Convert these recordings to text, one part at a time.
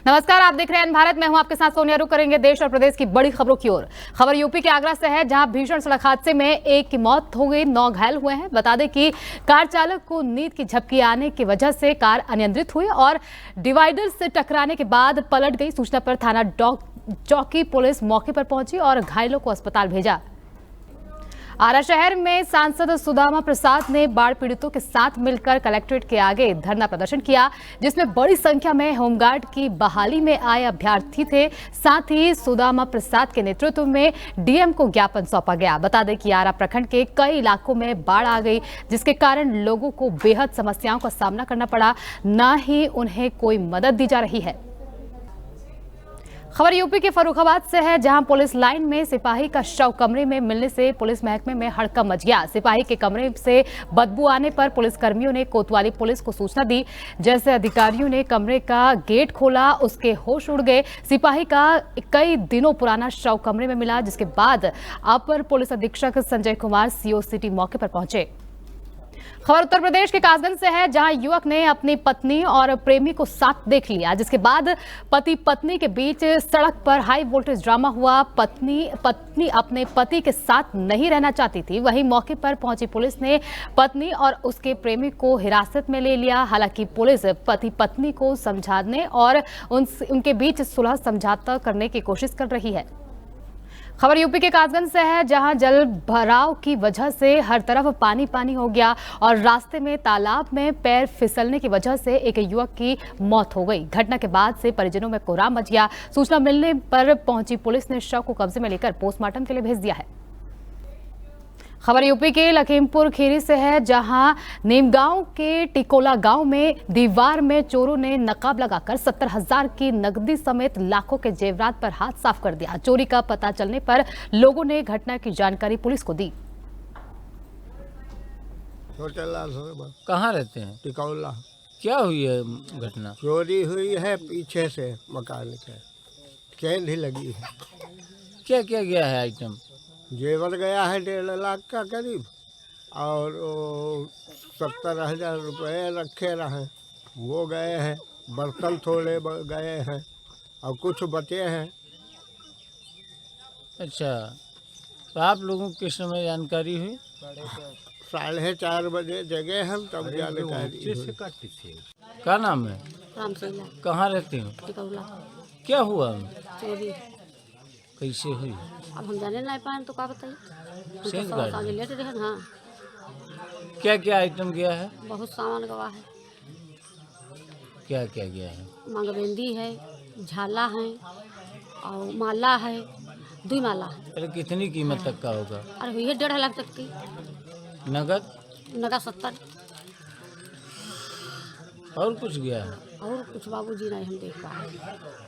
नमस्कार, आप देख रहे हैं भारत। मैं हूं आपके साथ सोनिया। रुक करेंगे देश और प्रदेश की बड़ी खबरों की ओर। खबर यूपी के आगरा से है, जहां भीषण सड़क हादसे में एक की मौत हो गई, 9 घायल हुए हैं। बता दें कि कार चालक को नींद की झपकी आने की वजह से कार अनियंत्रित हुई और डिवाइडर से टकराने के बाद पलट गई। सूचना पर थाना चौकी पुलिस मौके पर पहुंची और घायलों को अस्पताल भेजा। आरा शहर में सांसद सुदामा प्रसाद ने बाढ़ पीड़ितों के साथ मिलकर कलेक्ट्रेट के आगे धरना प्रदर्शन किया, जिसमें बड़ी संख्या में होमगार्ड की बहाली में आए अभ्यर्थी थे। साथ ही सुदामा प्रसाद के नेतृत्व में डीएम को ज्ञापन सौंपा गया। बता दें कि आरा प्रखंड के कई इलाकों में बाढ़ आ गई, जिसके कारण लोगों को बेहद समस्याओं का सामना करना पड़ा, न ही उन्हें कोई मदद दी जा रही है। खबर यूपी के फर्रुखाबाद से है, जहां पुलिस लाइन में सिपाही का शव कमरे में मिलने से पुलिस महकमे में हड़कंप मच गया। सिपाही के कमरे से बदबू आने पर पुलिसकर्मियों ने कोतवाली पुलिस को सूचना दी। जैसे अधिकारियों ने कमरे का गेट खोला, उसके होश उड़ गए। सिपाही का कई दिनों पुराना शव कमरे में मिला, जिसके बाद अपर पुलिस अधीक्षक संजय कुमार सीओ सिटी मौके पर पहुंचे। खबर उत्तर प्रदेश के कासगंज से है, जहां युवक ने अपनी पत्नी और प्रेमी को साथ देख लिया, जिसके बाद पति पत्नी के बीच सड़क पर हाई वोल्टेज ड्रामा हुआ। पत्नी अपने पति के साथ नहीं रहना चाहती थी। वहीं मौके पर पहुंची पुलिस ने पत्नी और उसके प्रेमी को हिरासत में ले लिया। हालांकि पुलिस पति पत्नी को समझाने और उनके बीच सुलह समझौता करने की कोशिश कर रही है। खबर यूपी के कासगंज से है, जहां जल भराव की वजह से हर तरफ पानी पानी हो गया और रास्ते में तालाब में पैर फिसलने की वजह से एक युवक की मौत हो गई। घटना के बाद से परिजनों में कोहराम मच गया। सूचना मिलने पर पहुंची पुलिस ने शव को कब्जे में लेकर पोस्टमार्टम के लिए भेज दिया है। खबर यूपी के लखीमपुर खीरी से है, जहां नीमगांव के टिकोला गांव में दीवार में चोरों ने नकाब लगाकर 70,000 की नकदी समेत लाखों के जेवरात पर हाथ साफ कर दिया। चोरी का पता चलने पर लोगों ने घटना की जानकारी पुलिस को दी। कहाँ रहते हैं? टिकोला। क्या हुई है घटना? चोरी हुई है पीछे से मकान के, चैन ही लगी है। क्या क्या गया है आइटम? जेवर गया है 1.5 लाख का करीब, और 70,000 रुपये रखे रहे वो गए हैं। बर्तन थोड़े गए हैं और कुछ बचे हैं। अच्छा, तो आप लोगों को किस समय जानकारी हुई? 4:30 बजे जगह हम तब जानकारी हुई। क्या नाम है? रामशैला। कहाँ रहते हो? टिकोला। क्या हुआ? चोरी। कैसे हुई? अब हम जाने नहीं पाए तो क्या बताइए। सही बात है। लेते रहे। हाँ, क्या क्या आइटम गया है? बहुत सामान गवा है। क्या क्या गया है? मंगबेंदी है, झाला है और माला है, 2 माला है। अरे कितनी कीमत तक का होगा? अरे हुई है 1.5 लाख तक की। नगद? नगा 70। और कुछ गया है? और कुछ बाबूजी नहीं हम देख पाए।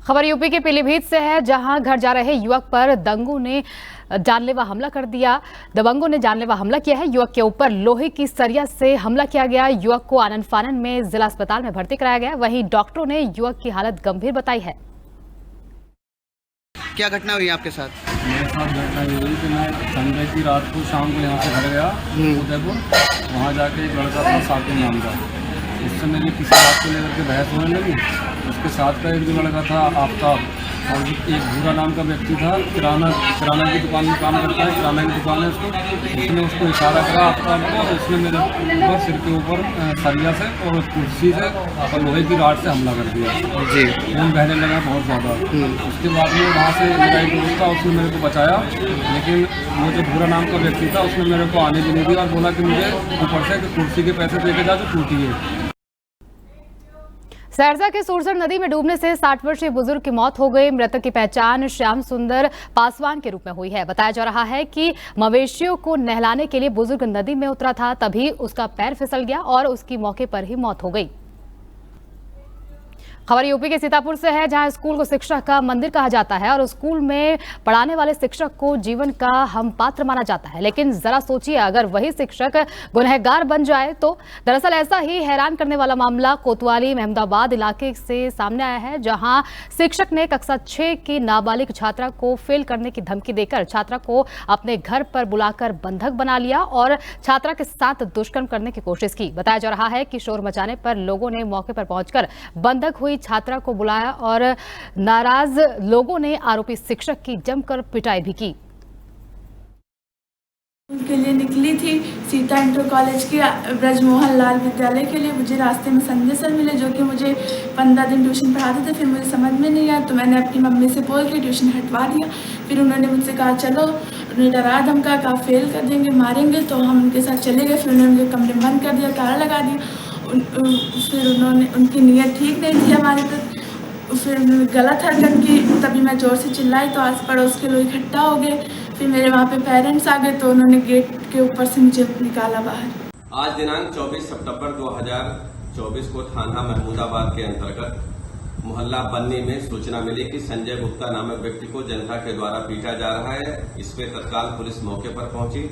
खबर यूपी के पीलीभीत से है, जहां घर जा रहे युवक पर दबंगों ने जानलेवा हमला कर दिया। दबंगों ने जानलेवा हमला किया है। युवक के ऊपर लोहे की सरिया से हमला किया गया। युवक को आनन फानन में जिला अस्पताल में भर्ती कराया गया। वहीं डॉक्टरों ने युवक की हालत गंभीर बताई है। क्या घटना हुई आपके साथ? मेरे साथ घटना ये हुई कि मैं संडे की रात को शाम को यहाँ से घर गया उदयपुर। वहाँ जाके एक लड़का था साकिब नाम का, उससे मेरी किसी बात को लेकर के बहस होने लगी। उसके साथ का एक जो लड़का था आफ्ताब, और एक भूरा नाम का व्यक्ति था, किराना की दुकान में काम करता है, किराना की दुकान है उसको। उसने उसको इशारा करा आफ्ताब को, और उसने मेरे ऊपर सिर के ऊपर सरिया से और कुर्सी से और लोहे की राड से हमला कर दिया जी। खून बहने लगा बहुत ज़्यादा। उसके बाद में वहाँ से मेरा एक दोस्त था, उसने मेरे को बचाया, लेकिन वो जो भूरा नाम का व्यक्ति था उसने मेरे को आने भी नहीं दिया और बोला कि मुझे ऊपर से कुर्सी के पैसे दे के जा जो टूटी है। सहरसा के सुरसर नदी में डूबने से 60 वर्षीय बुजुर्ग की मौत हो गई। मृतक की पहचान श्याम सुंदर पासवान के रूप में हुई है। बताया जा रहा है कि मवेशियों को नहलाने के लिए बुजुर्ग नदी में उतरा था, तभी उसका पैर फिसल गया और उसकी मौके पर ही मौत हो गई। खबर यूपी के सीतापुर से है, जहां स्कूल को शिक्षक का मंदिर कहा जाता है और स्कूल में पढ़ाने वाले शिक्षक को जीवन का हम पात्र माना जाता है। लेकिन जरा सोचिए, अगर वही शिक्षक गुनहगार बन जाए तो। दरअसल ऐसा ही हैरान करने वाला मामला कोतवाली महमूदाबाद इलाके से सामने आया है, जहां शिक्षक ने कक्षा 6 की नाबालिग छात्रा को फेल करने की धमकी देकर छात्रा को अपने घर पर बुलाकर बंधक बना लिया और छात्रा के साथ दुष्कर्म करने की कोशिश की। बताया जा रहा है कि शोर मचाने पर लोगों ने मौके पर पहुंचकर बंधक हुई छात्रा को बुलाया और नाराज लोगों ने आरोपी शिक्षक की जमकर पिटाई भी की। उनके लिए निकली थी सीता इंटर कॉलेज के ब्रजमोहन लाल विद्यालय के लिए। मुझे रास्ते में संजय सर मिले, जो कि मुझे 15 दिन ट्यूशन पढ़ाते थे। फिर मुझे समझ में नहीं आया तो मैंने अपनी मम्मी से बोल के ट्यूशन हटवा दिया। फिर उन्होंने मुझसे कहा चलो, उन्हें डरा धमका, कहा फेल कर देंगे, मारेंगे। तो हम उनके साथ चले गए। फिर उन्होंने मुझे कमरे में बंद कर दिया, ताला लगा दिया। फिर उनकी नीयत ठीक नहीं थी हमारे तक। फिर उन्होंने गलत हरकत की, तभी मैं ज़ोर से चिल्लाई तो आस पड़ोस के लोग इकट्ठा हो गए। फिर मेरे वहाँ पे पेरेंट्स आ गए तो उन्होंने गेट के ऊपर से मुझे निकाला बाहर। आज दिनांक 24 सितंबर 2024 को थाना महमूदाबाद के अंतर्गत मोहल्ला बन्नी में सूचना मिली कि संजय गुप्ता नामक व्यक्ति को जनता के द्वारा पीटा जा रहा है। इस पे तत्काल पुलिस मौके पर पहुंची।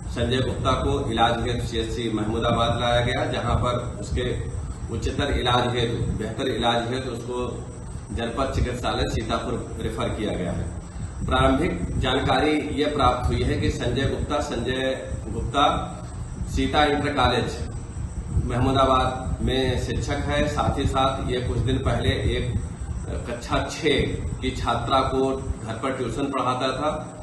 संजय गुप्ता को इलाज हेतु CHC महमूदाबाद लाया गया, जहां पर उसके उच्चतर इलाज हेतु, बेहतर इलाज हेतु उसको जनपद चिकित्सालय सीतापुर रेफर किया गया है। प्रारंभिक जानकारी ये प्राप्त हुई है कि संजय गुप्ता सीता इंटर कॉलेज महमूदाबाद में शिक्षक है। साथ ही साथ ये कुछ दिन पहले एक कक्षा 6 की छात्रा को घर पर ट्यूशन पढ़ाता था।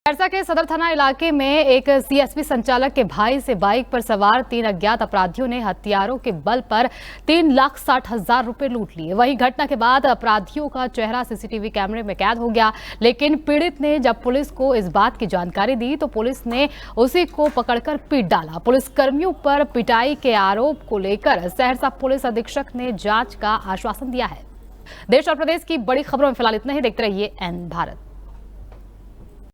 सहरसा के सदर थाना इलाके में एक CSP संचालक के भाई से बाइक पर सवार 3 अज्ञात अपराधियों ने हथियारों के बल पर 3,60,000 रुपए लूट लिए। वहीं घटना के बाद अपराधियों का चेहरा CCTV कैमरे में कैद हो गया। लेकिन पीड़ित ने जब पुलिस को इस बात की जानकारी दी तो पुलिस ने उसी को पकड़कर पीट डाला। पुलिस कर्मियों पर पिटाई के आरोप को लेकर सहरसा पुलिस अधीक्षक ने जांच का आश्वासन दिया है। देश और प्रदेश की बड़ी खबरों में फिलहाल इतना ही। देखते रहिए N भारत।